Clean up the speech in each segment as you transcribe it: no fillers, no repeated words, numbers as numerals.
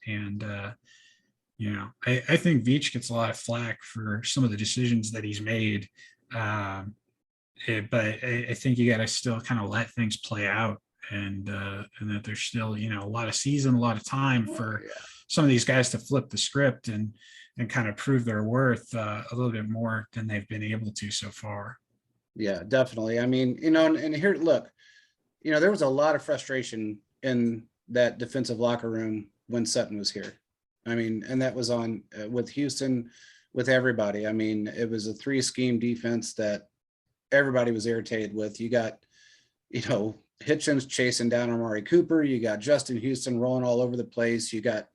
And, I think Veach gets a lot of flack for some of the decisions that he's made. Um, but I think you got to still kind of let things play out, and that there's still a lot of season, a lot of time for some of these guys to flip the script and kind of prove their worth a little bit more than they've been able to so far. Yeah, definitely. I mean, and here, look, there was a lot of frustration in that defensive locker room when Sutton was here. I mean, and that was on with Houston, with everybody. I mean, it was a 3-scheme defense that everybody was irritated with. You got, Hitchens chasing down Amari Cooper. You got Justin Houston rolling all over the place. It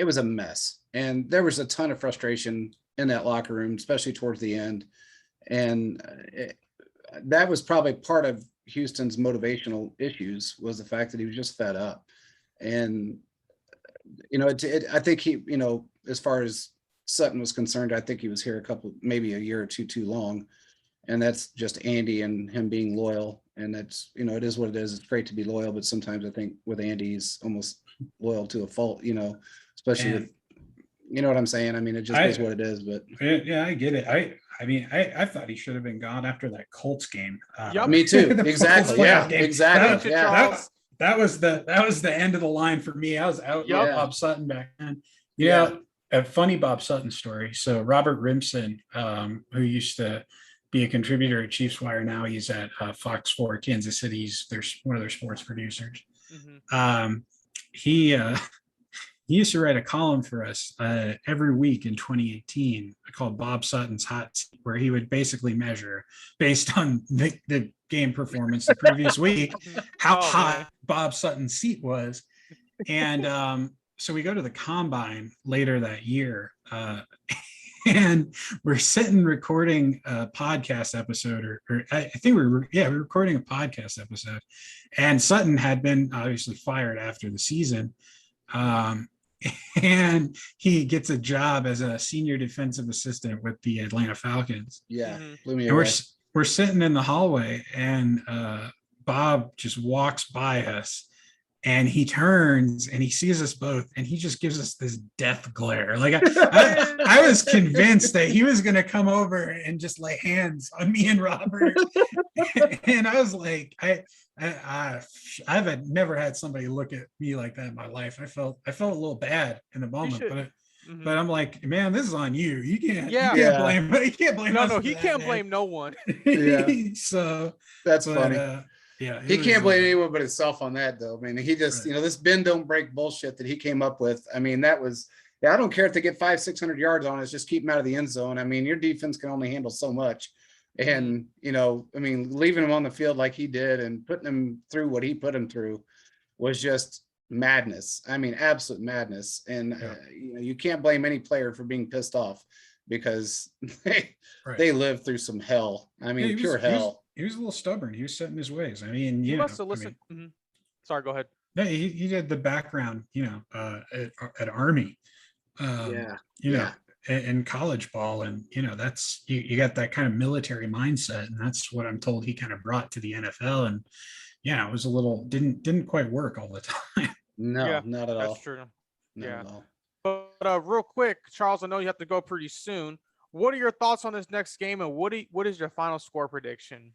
was a mess. And there was a ton of frustration in that locker room, especially towards the end. And that was probably part of Houston's motivational issues, was the fact that he was just fed up. And, I think he, as far as Sutton was concerned, I think he was here maybe a year or two too long. And that's just Andy and him being loyal. And that's, it is what it is. It's great to be loyal, but sometimes I think with Andy, he's almost loyal to a fault, especially with, you know what I'm saying? I mean, it just is what it is, but yeah, I get it. I thought he should have been gone after that Colts game. Me too. Exactly. Yeah, exactly. That was the end of the line for me. I was out with Bob Sutton back then. A funny Bob Sutton story. So Robert Rimson, who used to be a contributor at Chiefs Wire, now he's at Fox 4 Kansas City. There's one of their sports producers. Mm-hmm. He used to write a column for us every week in 2018 called Bob Sutton's Hot Seat, where he would basically measure, based on the game performance the previous week, how hot Bob Sutton's seat was. And so we go to the combine later that year, and we're sitting recording a podcast episode, or I think we're recording a podcast episode, and Sutton had been obviously fired after the season. And he gets a job as a senior defensive assistant with the Atlanta Falcons. Yeah. And we're sitting in the hallway, and Bob just walks by us, and he turns and he sees us both, and he just gives us this death glare. Like I was convinced that he was going to come over and just lay hands on me and Robert. And I was like, I've never had somebody look at me like that in my life. I felt a little bad in the moment, but I'm like, man, this is on you. You can't blame. You can't blame. No, he can't blame no one. So that's funny. He can't blame anyone but himself on that, though. I mean, he just, this bend don't break bullshit that he came up with. I mean, that was, I don't care if they get 500-600 yards on us, just keep them out of the end zone. I mean, your defense can only handle so much. And, I mean, leaving him on the field like he did and putting him through what he put him through was just madness. I mean, absolute madness. And, you can't blame any player for being pissed off, because they lived through some hell. I mean, pure hell. He was a little stubborn. He was set in his ways. I mean, he must have listened. Sorry, go ahead. No, he did the background, at Army. And college ball, and that's you got that kind of military mindset, and that's what I'm told he kind of brought to the NFL. And it was a little didn't quite work all the time. No, not at all. That's true. But real quick, Charles, I know you have to go pretty soon. What are your thoughts on this next game, and what is your final score prediction?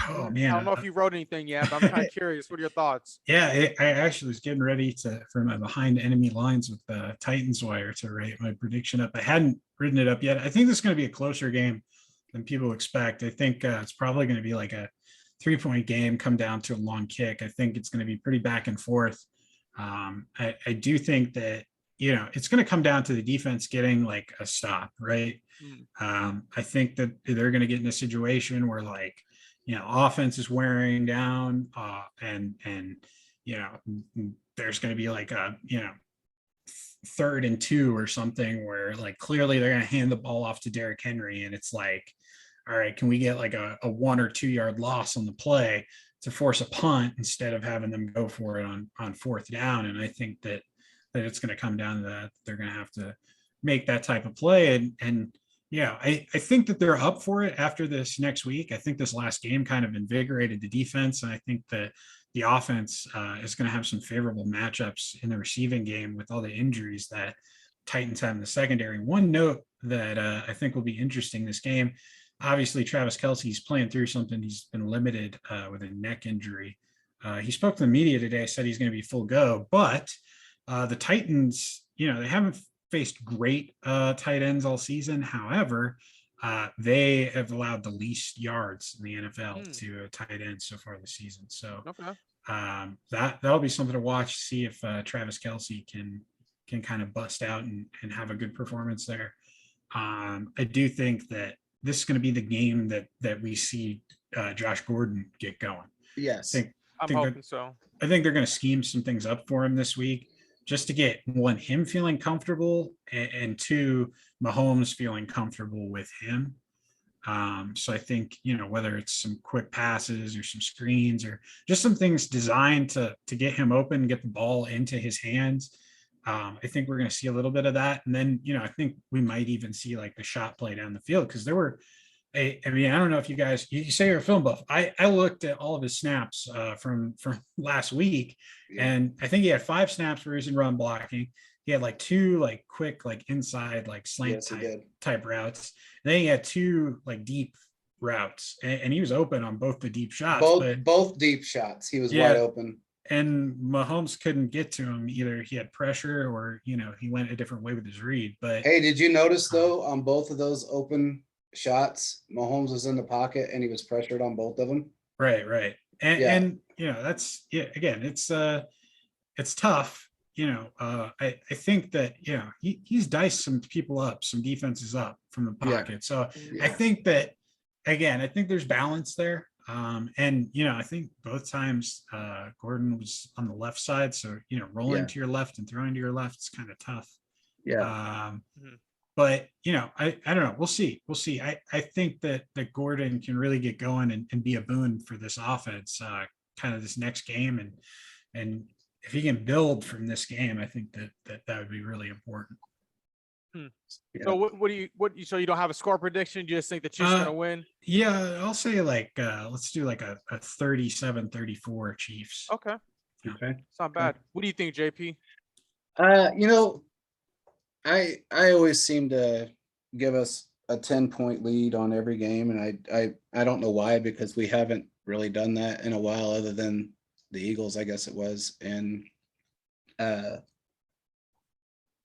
Oh man, I don't know if you wrote anything yet, but I'm kind of curious. What are your thoughts? Yeah, I actually was getting ready for my behind enemy lines with the Titans Wire to write my prediction up. I hadn't written it up yet. I think this is going to be a closer game than people expect. I think it's probably going to be like a 3-point game, come down to a long kick. I think it's going to be pretty back and forth. I do think that it's going to come down to the defense getting like a stop, right? I think that they're going to get in a situation where offense is wearing down, and there's going to be like a 3rd and 2 or something where clearly they're going to hand the ball off to Derrick Henry, and it's like, all right, can we get like a 1 or 2 yard loss on the play to force a punt instead of having them go for it on 4th down? And I think that it's going to come down to that. They're going to have to make that type of play, and I think that they're up for it after this next week. I think this last game kind of invigorated the defense, and I think that the offense is going to have some favorable matchups in the receiving game with all the injuries that Titans have in the secondary. One note that I think will be interesting this game, obviously Travis Kelce's playing through something. He's been limited with a neck injury. He spoke to the media today, said he's going to be full go, but the Titans, they haven't faced great tight ends all season. However, they have allowed the least yards in the NFL to a tight end so far this season. So Okay. that'll be something to watch, see if Travis Kelce can kind of bust out and have a good performance there. I do think that this is going to be the game that we see Josh Gordon get going. Yes. I'm hoping so. I think they're going to scheme some things up for him this week just to get one, him feeling comfortable, and two, Mahomes feeling comfortable with him. So I think, whether it's some quick passes or some screens or just some things designed to get him open, get the ball into his hands. I think we're going to see a little bit of that. And then, I think we might even see like the shot play down the field, because there were, I don't know if you guys, you say you're a film buff. I looked at all of his snaps from last week, and I think he had 5 snaps where he was in run blocking. He had like 2 like quick, like inside, like slant type routes. And then he had 2 like deep routes, and he was open on both the deep shots. Both deep shots. He was wide open. And Mahomes couldn't get to him. Either he had pressure or, he went a different way with his read. But hey, did you notice though, on both of those open shots, Mahomes was in the pocket and he was pressured on both of them? Right. And that's, again, it's tough. I think that, he's diced some people up, some defenses up from the pocket. So I think that, again, I think there's balance there. And I think both times Gordon was on the left side. So, rolling to your left and throwing to your left, it's kind of tough. But I don't know. We'll see. I think that Gordon can really get going and be a boon for this offense, kind of this next game. And if he can build from this game, I think that would be really important. So so you don't have a score prediction? You just think the Chiefs are going to win? Yeah, I'll say like, let's do like a 37-34 Chiefs. Okay. It's not bad. What do you think, JP? I always seem to give us a 10-point lead on every game. And I don't know why, because we haven't really done that in a while, other than the Eagles, I guess it was. And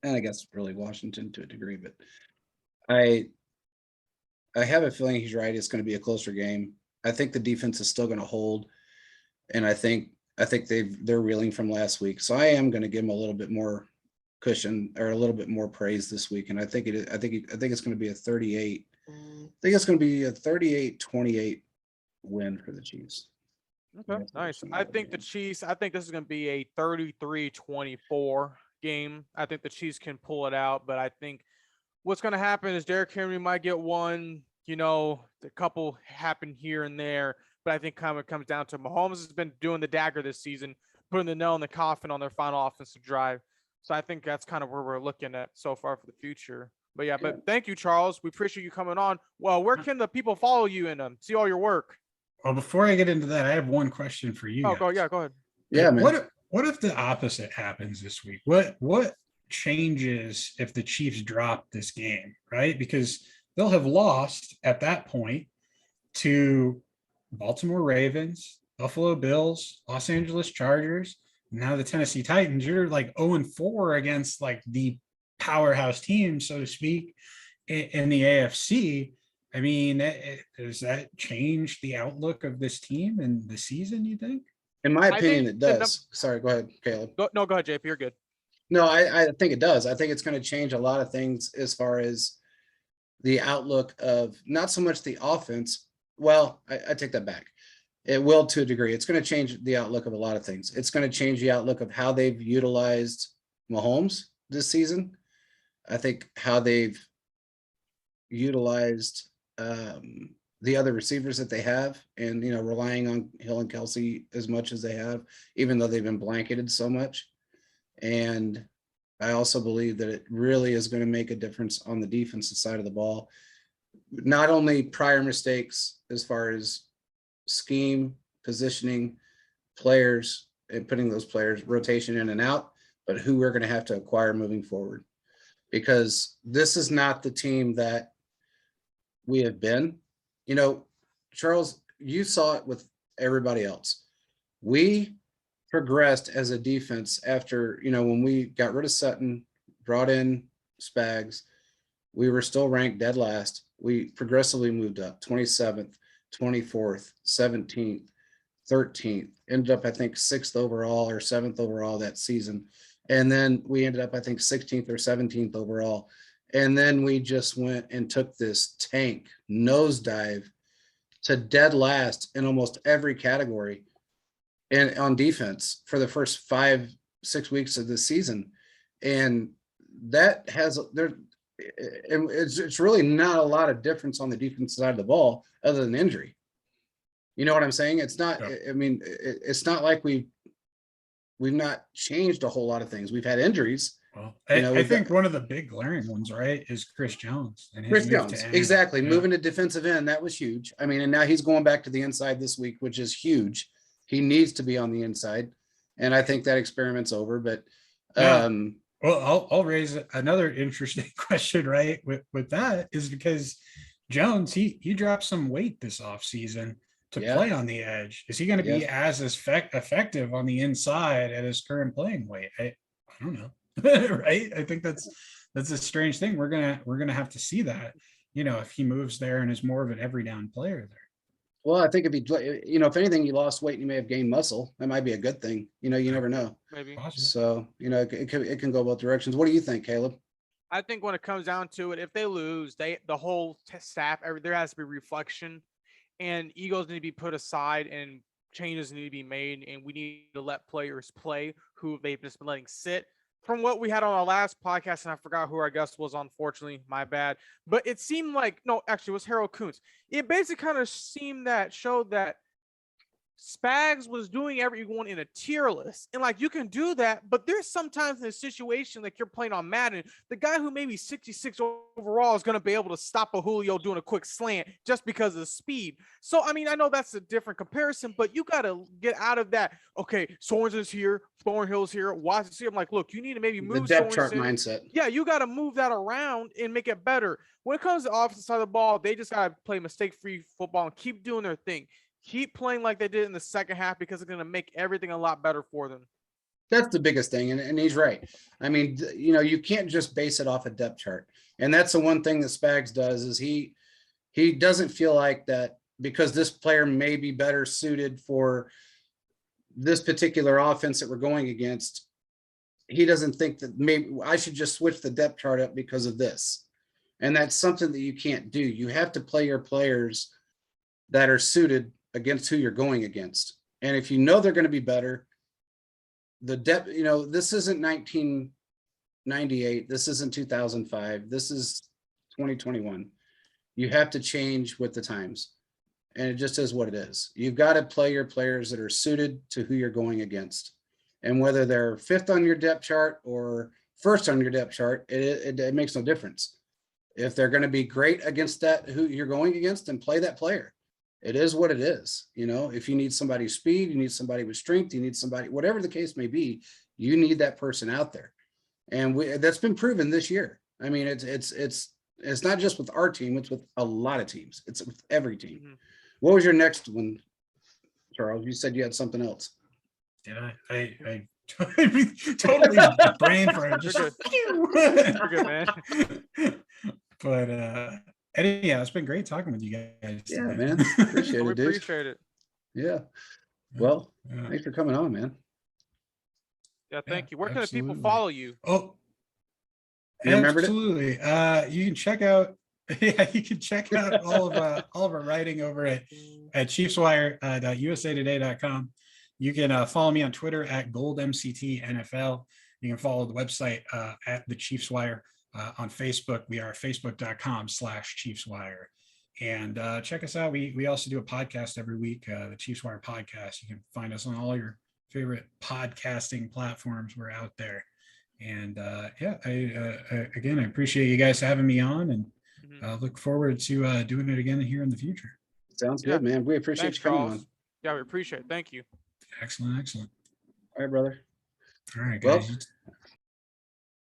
I guess really Washington to a degree, but I have a feeling he's right. It's going to be a closer game. I think the defense is still going to hold, and I think they're reeling from last week. So I am going to give them a little bit more cushion, or a little bit more praise this week. And I think it's going to be a 38. I think it's going to be a 38-28 win for the Chiefs. Okay, nice. I think the Chiefs. I think this is going to be a 33-24 game. I think the Chiefs can pull it out, but I think what's going to happen is Derrick Henry might get one, a couple happen here and there, but I think kind of comes down to Mahomes has been doing the dagger this season, putting the nail in the coffin on their final offensive drive. So I think that's kind of where we're looking at so far for the future. But but thank you, Charles. We appreciate you coming on. Well, where can the people follow you and see all your work? Well, before I get into that, I have one question for you. Go ahead. Yeah, man. What if the opposite happens this week? What changes if the Chiefs drop this game, right? Because they'll have lost at that point to Baltimore Ravens, Buffalo Bills, Los Angeles Chargers, now the Tennessee Titans. You're like 0-4 against like the powerhouse team, so to speak, in the AFC. I mean, does that change the outlook of this team and the season, you think? In my opinion, it does. Sorry, go ahead, Caleb. Go ahead, JP. You're good. No, I think it does. I think it's going to change a lot of things as far as the outlook of not so much the offense. Well, I take that back. It will to a degree. It's going to change the outlook of a lot of things. It's going to change the outlook of how they've utilized Mahomes this season. I think how they've utilized the other receivers that they have, and relying on Hill and Kelce as much as they have, even though they've been blanketed so much. And I also believe that it really is going to make a difference on the defensive side of the ball. Not only prior mistakes as far as scheme, positioning, players and putting those players rotation in and out, but who we're going to have to acquire moving forward. Because this is not the team that we have been. You know, Charles, you saw it with everybody else. We progressed as a defense after, you know, when we got rid of Sutton, brought in Spags, we were still ranked dead last. We progressively moved up 27th, 24th, 17th, 13th, ended up, I think, 6th overall or 7th overall that season. And then we ended up, I think, 16th or 17th overall. And then we just went and took this tank nosedive to dead last in almost every category and on defense for the first 5-6 weeks of the season. And that has there, it's really not a lot of difference on the defense side of the ball other than injury. You know what I'm saying? It's not, I mean, it's not like we've not changed a whole lot of things. We've had injuries. Well, You know, I we've think got- one of the big glaring ones, right, is Chris Jones. And his Chris move to Jones, end. exactly. Yeah. Moving to defensive end, that was huge. I mean, and now he's going back to the inside this week, which is huge. He needs to be on the inside. And I think that experiment's over, but Yeah. Well, I'll raise another interesting question, right? With that is because Jones, he dropped some weight this offseason to Yeah. play on the edge. Is he going to be as effective on the inside at his current playing weight? I don't know. Right? I think that's a strange thing. We're gonna have to see that, you know, if he moves there and is more of an every down player there. well, I think if he, you know, if anything, you lost weight and you may have gained muscle. That might be a good thing. You know, you never know. Maybe. Possible. So, you know, it can go both directions. What do you think, Caleb? I think when it comes down to it, if they lose, the whole staff, there has to be reflection, and egos need to be put aside, and changes need to be made, and we need to let players play who they've just been letting sit. From what we had on our last podcast, and I forgot who our guest was, unfortunately, my bad. But it seemed like, no, actually, it was Harold Kuntz. It basically kind of showed that Spags was doing everyone in a tier list. And like, you can do that, but there's sometimes in a situation like you're playing on Madden, the guy who maybe 66 overall is going to be able to stop a Julio doing a quick slant just because of the speed. So, I mean, I know that's a different comparison, but you got to get out of that. Okay, Sorensen's here, Thornhill's here, Watson's here. I'm like, look, you need to maybe The move depth chart Sorensen. mindset. Yeah, you got to move that around and make it better. When it comes to the offensive side of the ball, they just got to play mistake-free football and keep doing their thing. Keep playing like they did in the second half because it's going to make everything a lot better for them. That's the biggest thing. And he's right. I mean, you know, you can't just base it off a depth chart. And that's the one thing that Spags does is he doesn't feel like that because this player may be better suited for this particular offense that we're going against. He doesn't think that maybe I should just switch the depth chart up because of this. And that's something that you can't do. You have to play your players that are suited against who you're going against. And if you know they're going to be better, the depth, you know, this isn't 1998. This isn't 2005. This is 2021. You have to change with the times. And it just is what it is. You've got to play your players that are suited to who you're going against. And whether they're fifth on your depth chart or first on your depth chart, it makes no difference. If they're going to be great against that, who you're going against, then play that player. It is what it is. You know, if you need somebody's speed, you need somebody with strength, you need somebody, whatever the case may be, you need that person out there. And that's been proven this year. I mean, it's not just with our team, it's with a lot of teams. It's with every team. Mm-hmm. What was your next one, Charles? You said you had something else. Did I totally brain for it. Just You're good, man. But Eddie, yeah, it's been great talking with you guys. Yeah, today. man. Appreciate We it, dude. appreciate it. Yeah. Well, Yeah. thanks for coming on, man. Yeah, thank Yeah, you. Where can the people absolutely. follow you? Oh, You remembered it? absolutely. You can check out all of our writing over at chiefswire.usatoday.com. You can follow me on Twitter at goldmctnfl. You can follow the website at the Chiefs Wire. On Facebook, we are facebook.com/chiefswire. And check us out. We also do a podcast every week, the Chiefs Wire podcast. You can find us on all your favorite podcasting platforms. We're out there. And yeah, again, I appreciate you guys having me on, and look forward to doing it again here in the future. Sounds Yeah. good, man. We appreciate Thanks, you coming Charles. on. Yeah, we appreciate it. Thank you. Excellent, excellent. All right, brother. All right, Well, guys.